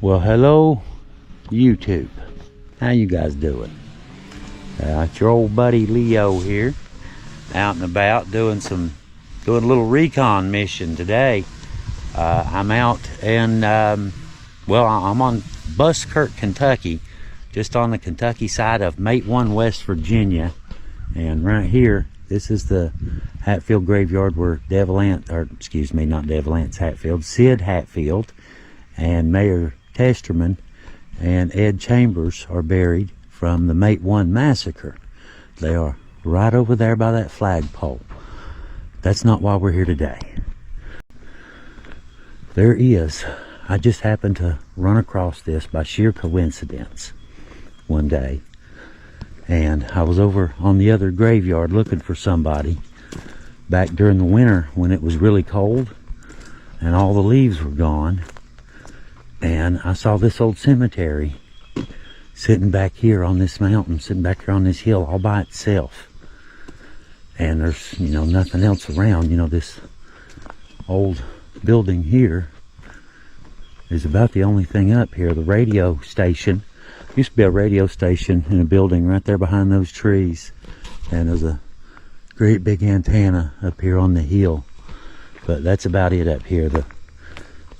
Well, hello YouTube. How you guys doing? It's your old buddy Leo here, out and about doing a little recon mission today. I'm out and I'm on Buskirk, Kentucky, just on the Kentucky side of Mate 1, West Virginia. And right here, this is the Hatfield graveyard where Sid Hatfield and Mayor Testerman and Ed Chambers are buried from the Mate 1 massacre. They are right over there by that flagpole. That's not why we're here today. I just happened to run across this by sheer coincidence one day. And I was over on the other graveyard looking for somebody back during the winter when it was really cold and all the leaves were gone. And I saw this old cemetery sitting back here on this mountain, sitting back here on this hill all by itself. And there's, nothing else around. This old building here is about the only thing up here. The radio station, used to be a radio station in a building right there behind those trees. And there's a great big antenna up here on the hill. But that's about it up here.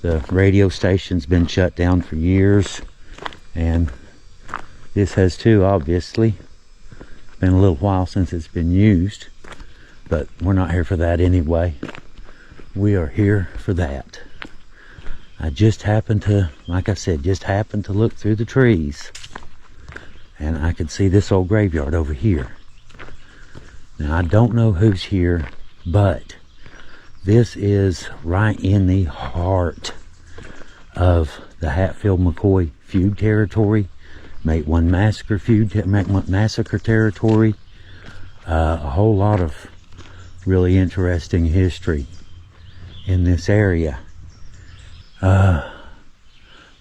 The radio station's been shut down for years, and this has too, obviously. It's been a little while since it's been used, but we're not here for that anyway. We are here for that. I just happened to, like I said, look through the trees, and I could see this old graveyard over here. Now, I don't know who's here, but this is right in the heart of the Hatfield-McCoy feud territory, Mate 1 massacre territory. A whole lot of really interesting history in this area. But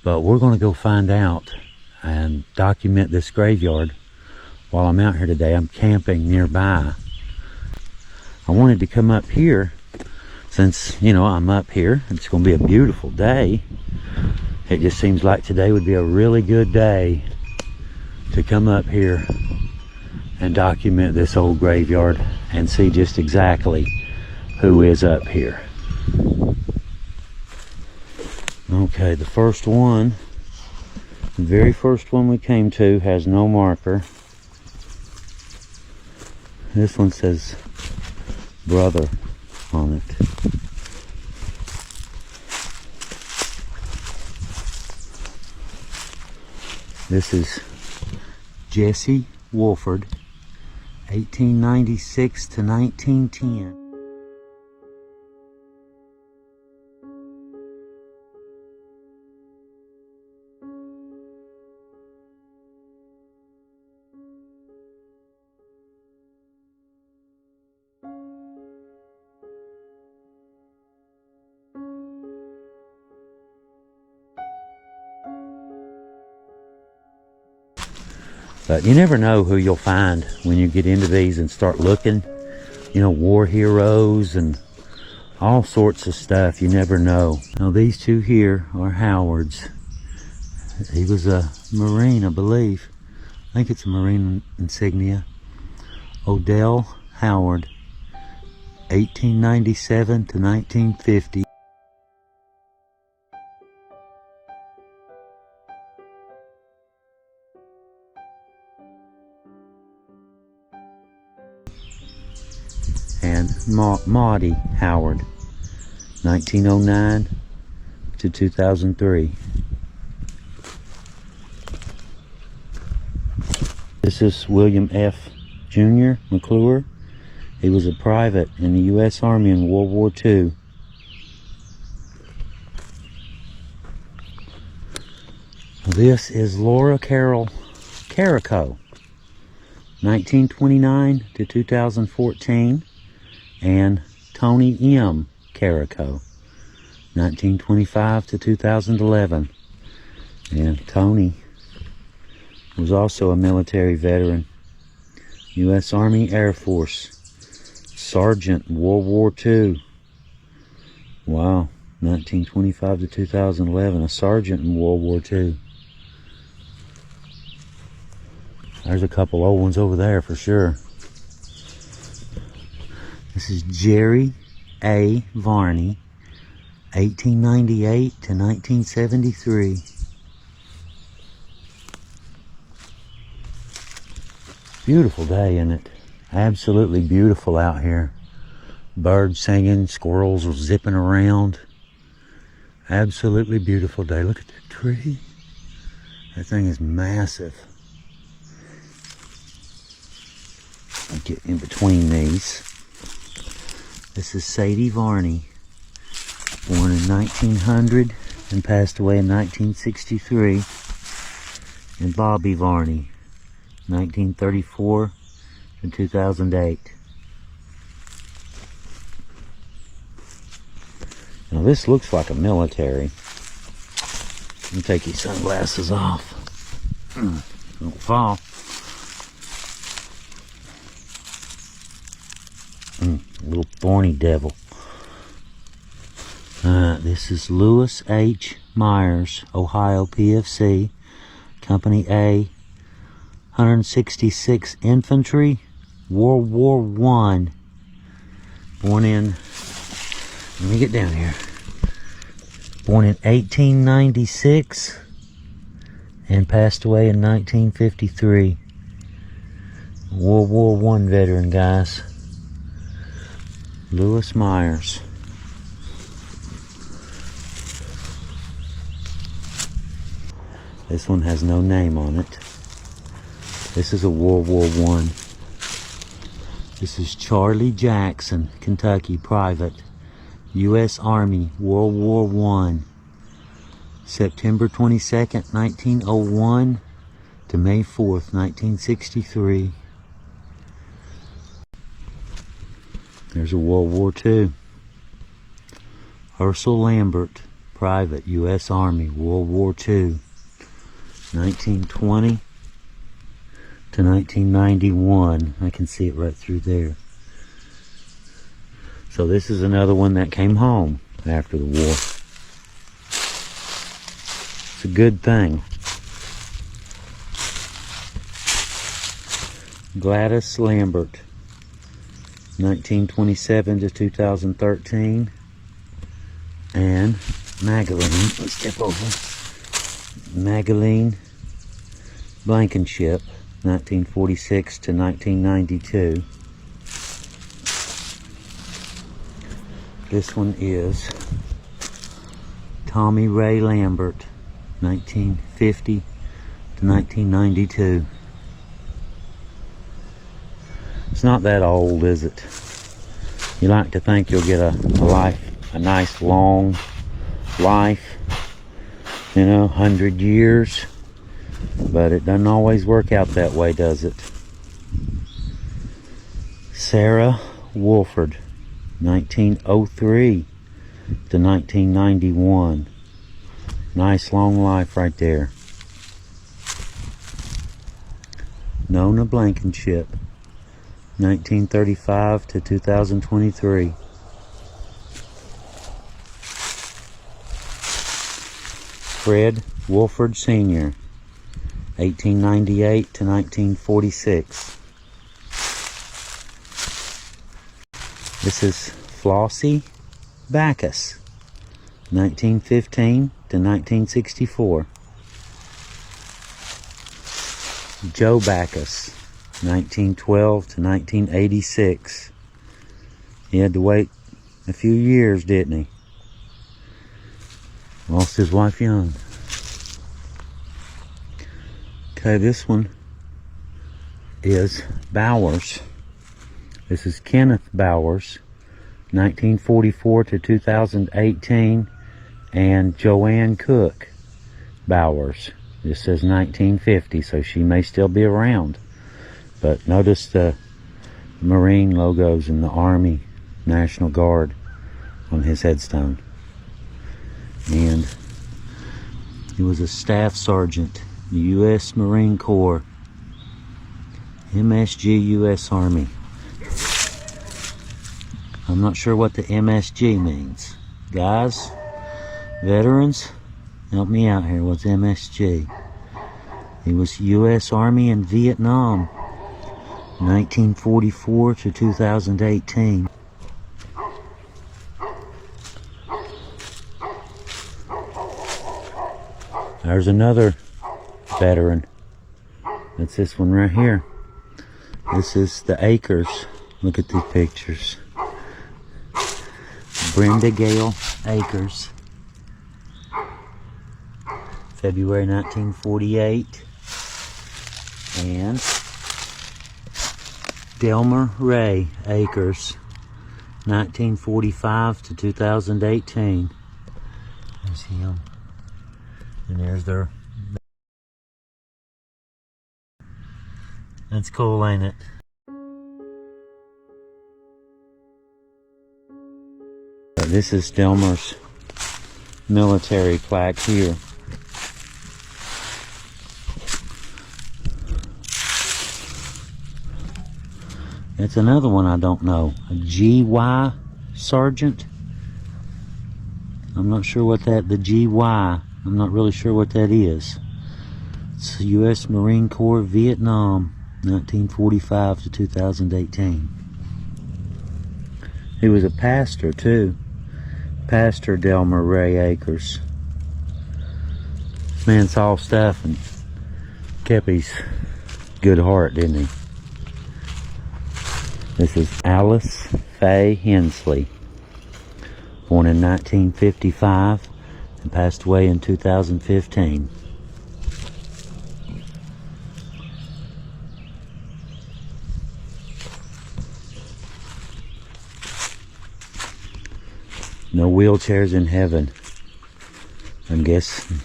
we're going to go find out and document this graveyard while I'm out here today. I'm camping nearby. I wanted to come up here since, I'm up here. It's going to be a beautiful day. It just seems like today would be a really good day to come up here and document this old graveyard and see just exactly who is up here. Okay, the very first one we came to has no marker. This one says brother on it. This is Jesse Wolford, 1896 to 1910. But you never know who you'll find when you get into these and start looking. War heroes and all sorts of stuff. You never know. Now, these two here are Howard's. He was a Marine, I believe. I think it's a Marine insignia. Odell Howard, 1897 to 1950. And Maudie Howard, 1909 to 2003. This is William F. Jr. McClure. He was a private in the U.S. Army in World War II. This is Laura Carroll Carrico, 1929 to 2014. And Tony M. Carrico, 1925 to 2011. And Tony was also a military veteran, U.S. Army Air Force, Sergeant, World War II. Wow. 1925 to 2011, a sergeant in World War II. There's a couple old ones over there for sure. This is Jerry A. Varney, 1898 to 1973. Beautiful day, isn't it? Absolutely beautiful out here. Birds singing, squirrels are zipping around. Absolutely beautiful day. Look at that tree. That thing is massive. I'll get in between these. This is Sadie Varney, born in 1900 and passed away in 1963. And Bobby Varney, 1934 to 2008. Now this looks like a military. Let me take these sunglasses off. Don't fall. Little thorny devil. This is Lewis H. Myers, Ohio PFC, Company A, 166 Infantry, World War I. Born in, let me get down here. Born in 1896 and passed away in 1953. World War I veteran, guys. Lewis Myers. This one has no name on it. This is a World War I. This is Charlie Jackson, Kentucky, private. U.S. Army, World War I. September 22nd, 1901 to May 4th, 1963. There's a World War II. Herschel Lambert, private, U.S. Army, World War II. 1920 to 1991. I can see it right through there. So this is another one that came home after the war. It's a good thing. Gladys Lambert, 1927 to 2013. And Magdalene, let's step over. Magdalene Blankenship, 1946 to 1992. This one is Tommy Ray Lambert, 1950 to 1992. It's not that old, is it? You like to think you'll get a nice long life, 100 years, but it doesn't always work out that way, does it? Sarah Wolford, 1903 to 1991. Nice long life right there. Nona Blankenship, 1935 to 2023. Fred Wolford Sr., 1898 to 1946. This is Flossie Backus, 1915 to 1964. Joe Backus, 1912 to 1986. He had to wait a few years, didn't he? Lost his wife young. Okay, this one is Bowers. This is Kenneth Bowers, 1944 to 2018, and Joanne Cook Bowers. This says 1950, so she may still be around. But notice the Marine logos and the Army National Guard on his headstone. And he was a staff sergeant, the U.S. Marine Corps, MSG U.S. Army. I'm not sure what the MSG means. Guys, Veterans, help me out here. What's MSG? He was U.S. Army in Vietnam, 1944 to 2018. There's another veteran. That's this one right here. This is the Acres. Look at these pictures. Brenda Gale Acres. February 1948. And Delmer Ray Acres, 1945 to 2018. There's him. And there's their... That's cool, ain't it? This is Delmer's military plaque here. It's another one I don't know. A GY Sergeant. I'm not sure what that, the GY, I'm not really sure what that is. It's U.S. Marine Corps, Vietnam, 1945 to 2018. He was a pastor too. Pastor Delmer Ray Acres. This man saw stuff and kept his good heart, didn't he? This is Alice Faye Hensley, born in 1955 and passed away in 2015. No wheelchairs in heaven. I'm guessing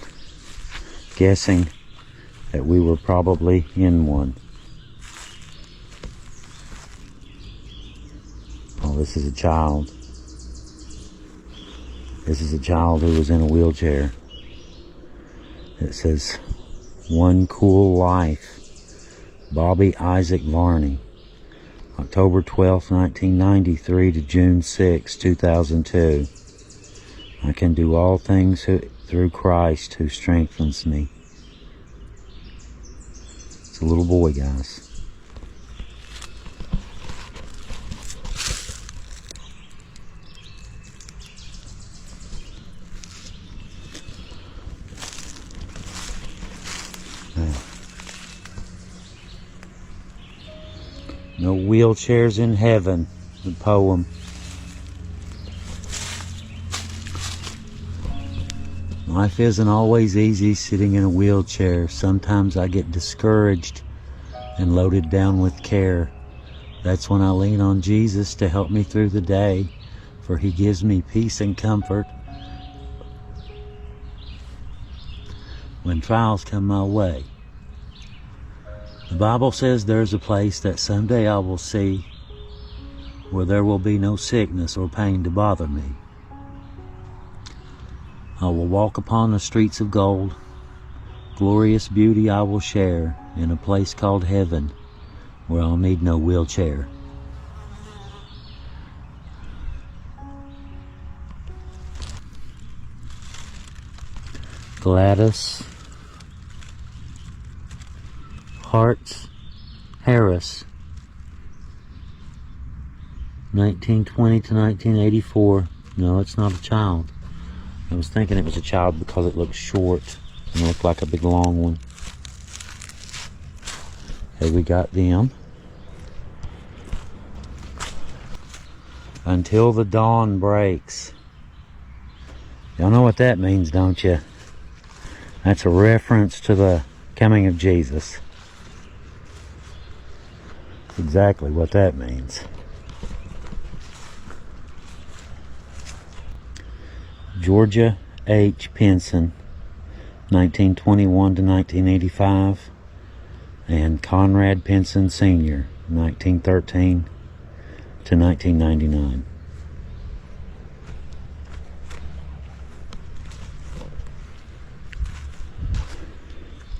that we were probably in one. Oh, this is a child. This is a child who was in a wheelchair. It says, One Cool Life. Bobby Isaac Varney. October 12, 1993 to June 6, 2002. I can do all things through Christ who strengthens me. It's a little boy, guys. No wheelchairs in heaven, the poem. Life isn't always easy sitting in a wheelchair. Sometimes I get discouraged and loaded down with care. That's when I lean on Jesus to help me through the day, for he gives me peace and comfort when trials come my way. The Bible says there's a place that someday I will see where there will be no sickness or pain to bother me. I will walk upon the streets of gold. Glorious beauty I will share in a place called heaven where I'll need no wheelchair. Gladys Hartz Harris, 1920 to 1984. No, it's not a child. I was thinking it was a child because it looked short and looked like a big long one. Okay, we got them. Until the dawn breaks. Y'all know what that means, don't you? That's a reference to the coming of Jesus. Exactly what that means. Georgia H. Pinson, 1921 to 1985, and Conrad Pinson Sr., 1913 to 1999.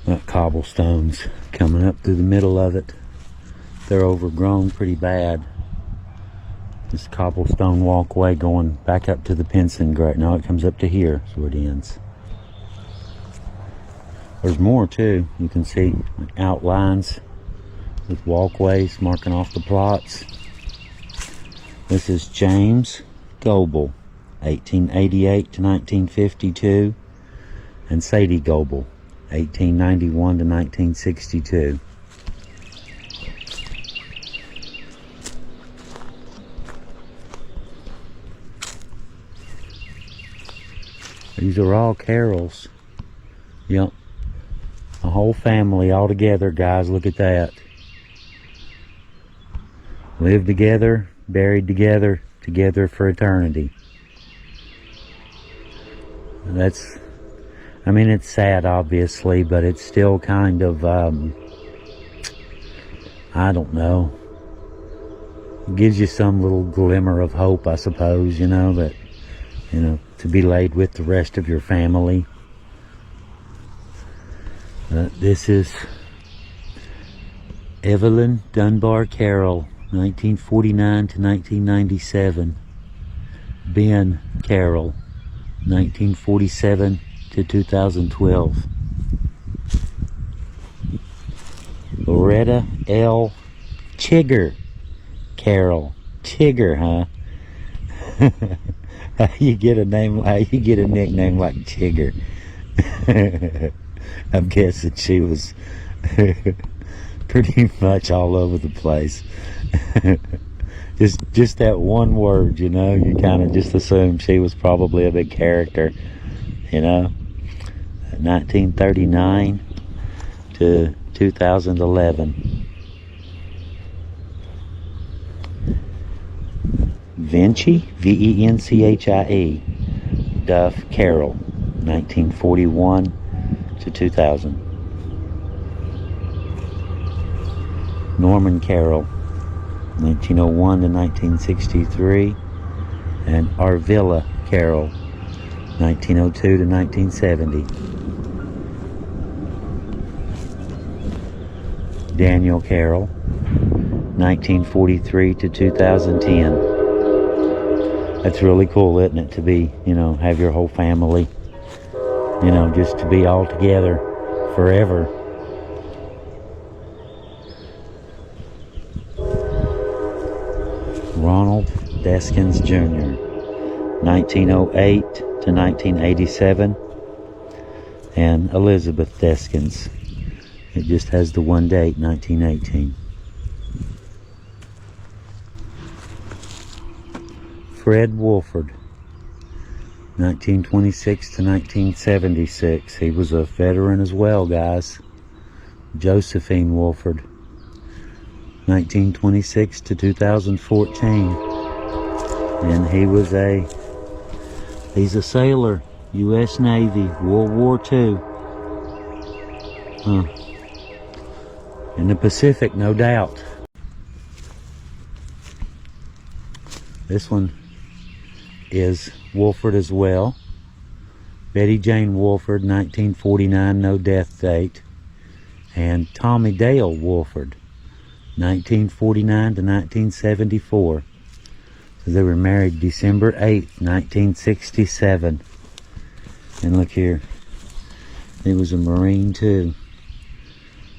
Got cobblestones coming up through the middle of it. They're overgrown pretty bad. This cobblestone walkway going back up to the Pinson grave. No, it comes up to here. That's where it ends. There's more too. You can see outlines with walkways marking off the plots. This is James Goebel, 1888 to 1952, and Sadie Goebel, 1891 to 1962. These are all Carols. Yep. A whole family all together, guys. Look at that. Live together, buried together, together for eternity. That's, I mean, it's sad, obviously, but it's still kind of, I don't know. It gives you some little glimmer of hope, I suppose, you know, that, you know, to be laid with the rest of your family. This is Evelyn Dunbar Carroll, 1949 to 1997. Ben Carroll, 1947 to 2012. Loretta L. Chigger Carroll. Chigger, huh? How you get a nickname like Chigger? I'm guessing she was pretty much all over the place. just that one word, you know, you kind of just assume she was probably a big character, you know. 1939 to 2011. Vinci, Venchie, Duff Carroll, 1941 to 2000. Norman Carroll, 1901 to 1963. And Arvilla Carroll, 1902 to 1970. Daniel Carroll, 1943 to 2010. That's really cool, isn't it, to be, you know, have your whole family, you know, just to be all together forever. Ronald Deskins Jr., 1908 to 1987. And Elizabeth Deskins. It just has the one date, 1918. Fred Wolford, 1926 to 1976. He was a veteran as well, guys. Josephine Wolford, 1926 to 2014. And he's a sailor, U.S. Navy, World War II. In the Pacific, no doubt. This one is Wolford as well. Betty Jane Wolford, 1949, no death date. And Tommy Dale Wolford, 1949 to 1974. So they were married December 8th, 1967. And look here, he was a Marine too.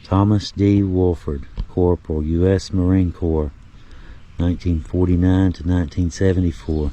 Thomas D. Wolford, Corporal, U.S. Marine Corps, 1949 to 1974.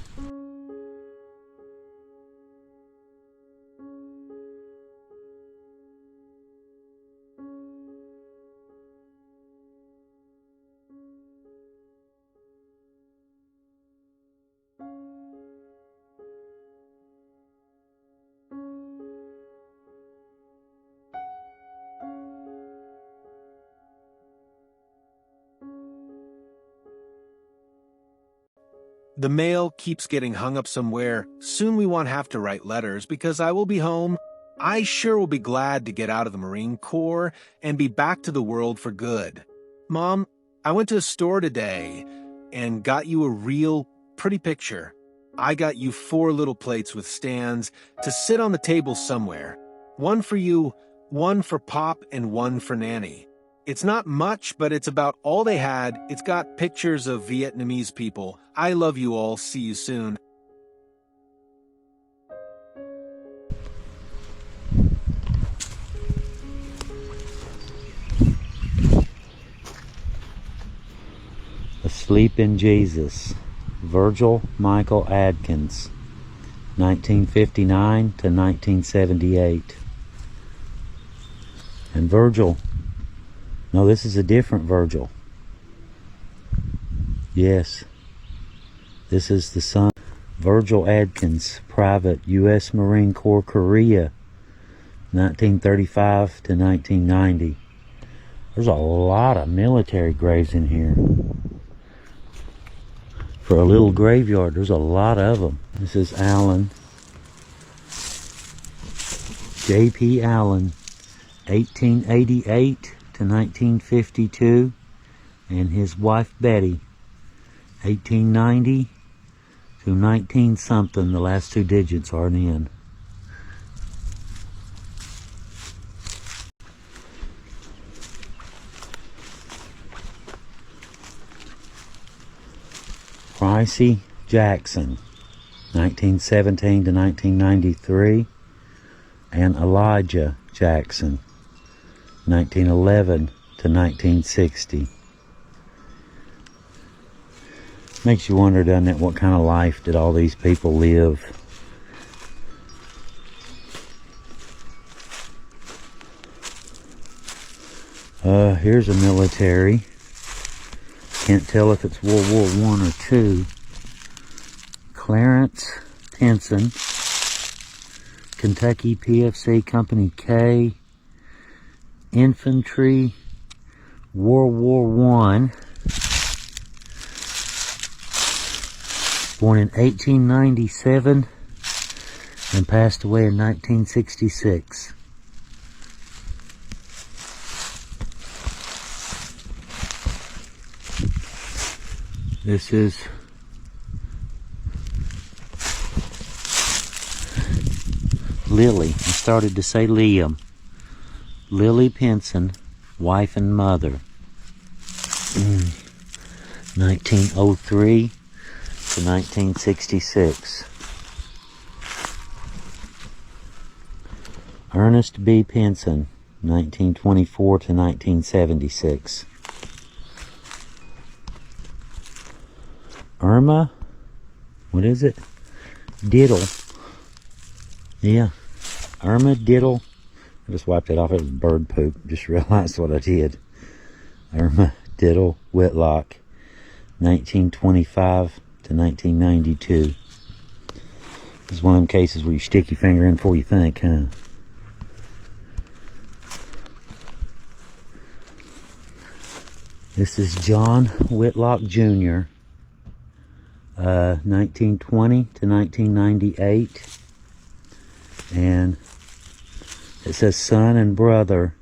The mail keeps getting hung up somewhere. Soon we won't have to write letters because I will be home. I sure will be glad to get out of the Marine Corps and be back to the world for good. Mom, I went to a store today and got you a real pretty picture. I got you 4 little plates with stands to sit on the table somewhere. One for you, one for Pop, and one for Nanny. It's not much, but it's about all they had. It's got pictures of Vietnamese people. I love you all. See you soon. Asleep in Jesus, Virgil Michael Adkins, 1959 to 1978. And Virgil, no, this is a different Virgil. Yes, this is the son. Virgil Adkins, Private, U.S. Marine Corps, Korea, 1935 to 1990. There's a lot of military graves in here. For a little graveyard, there's a lot of them. This is Allen, J.P. Allen, 1888 to 1952, and his wife Betty, 1890 to 19 something. The last two digits aren't in. Pricey Jackson, 1917 to 1993, and Elijah Jackson, 1911 to 1960. Makes you wonder, doesn't it, what kind of life did all these people live? Here's a military. Can't tell if it's World War I or II. Clarence Pinson, Kentucky PFC Company K, Infantry, World War I. Born in 1897 and passed away in 1966. This is Lily. I started to say Liam. Lily Pinson, wife and mother. 1903 to 1966. Ernest B. Pinson, 1924 to 1976. Irma, what is it? Diddle. Yeah, Irma Diddle. I just wiped it off. It was bird poop. Just realized what I did. Irma Diddle Whitlock, 1925 to 1992. This is one of them cases where you stick your finger in before you think, huh? This is John Whitlock Jr., 1920 to 1998, and it says son and brother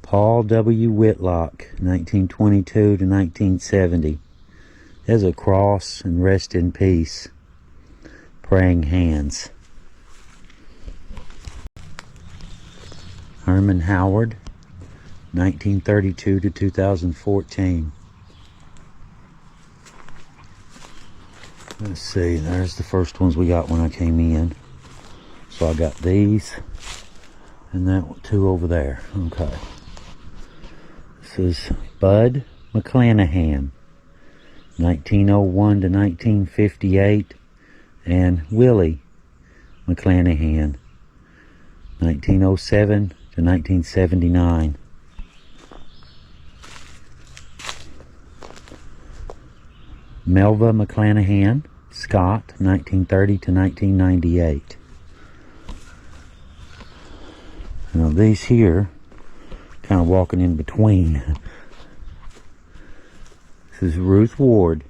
Paul W. Whitlock, 1922 to 1970. There's a cross and rest in peace. Praying hands. Herman Howard, 1932 to 2014. Let's see, there's the first ones we got when I came in. So I got these and that two over there. Okay. This is Bud McClanahan, 1901 to 1958, and Willie McClanahan, 1907 to 1979. Melva McClanahan, Scott, 1930 to 1998. Now these here, kind of walking in between. This is Ruth Ward,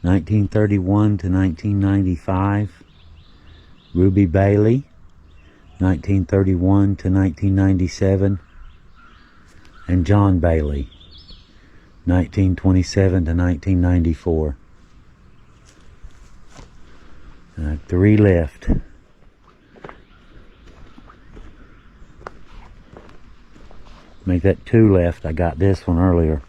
1931 to 1995. Ruby Bailey, 1931 to 1997. And John Bailey, 1927 to 1994. 3 left. Make that 2 left. I got this one earlier.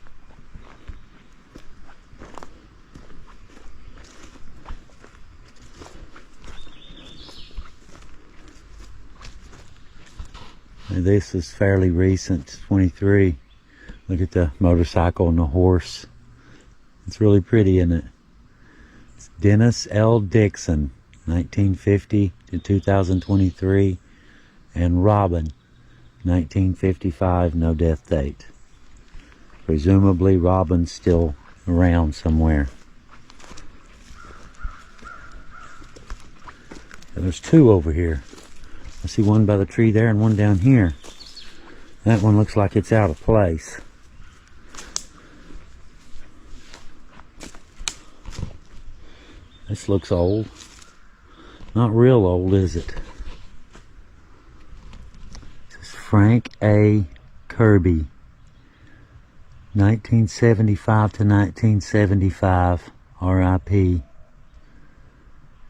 And this is fairly recent, 23. Look at the motorcycle and the horse. It's really pretty, isn't it? It's Dennis L. Dixon, 1950 to 2023. And Robin, 1955, no death date. Presumably Robin's still around somewhere. And there's 2 over here. I see one by the tree there and one down here. That one looks like it's out of place. This looks old. Not real old, is it? This is Frank A. Kirby, 1975 to 1975, R.I.P.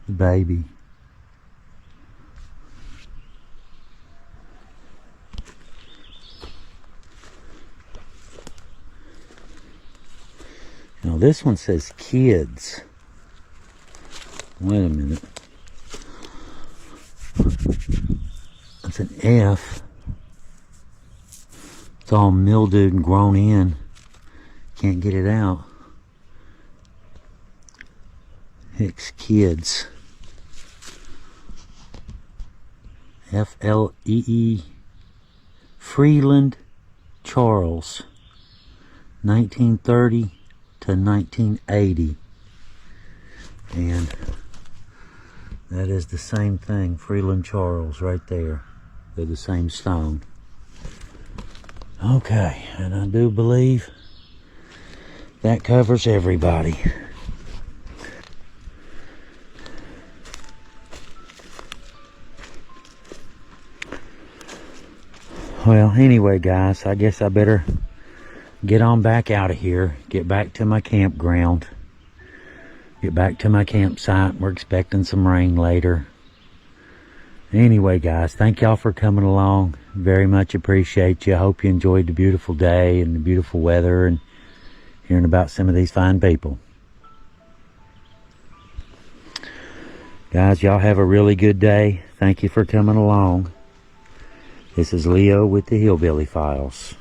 The baby. Now this one says kids. Wait a minute. That's an F. It's all mildewed and grown in. Can't get it out. Hicks Kids. F-L-E-E. Freeland Charles. 1930 to 1980. And that is the same thing. Freeland Charles right there. They're the same stone. Okay, and I do believe that covers everybody. Well, anyway, guys, I guess I better get on back out of here. Get back to my campground. Get back to my campsite. We're expecting some rain later. Anyway, guys, thank y'all for coming along. Very much appreciate you. I hope you enjoyed the beautiful day and the beautiful weather and hearing about some of these fine people. Guys, y'all have a really good day. Thank you for coming along. This is Leo with the Hillbilly Files.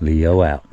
Leo out.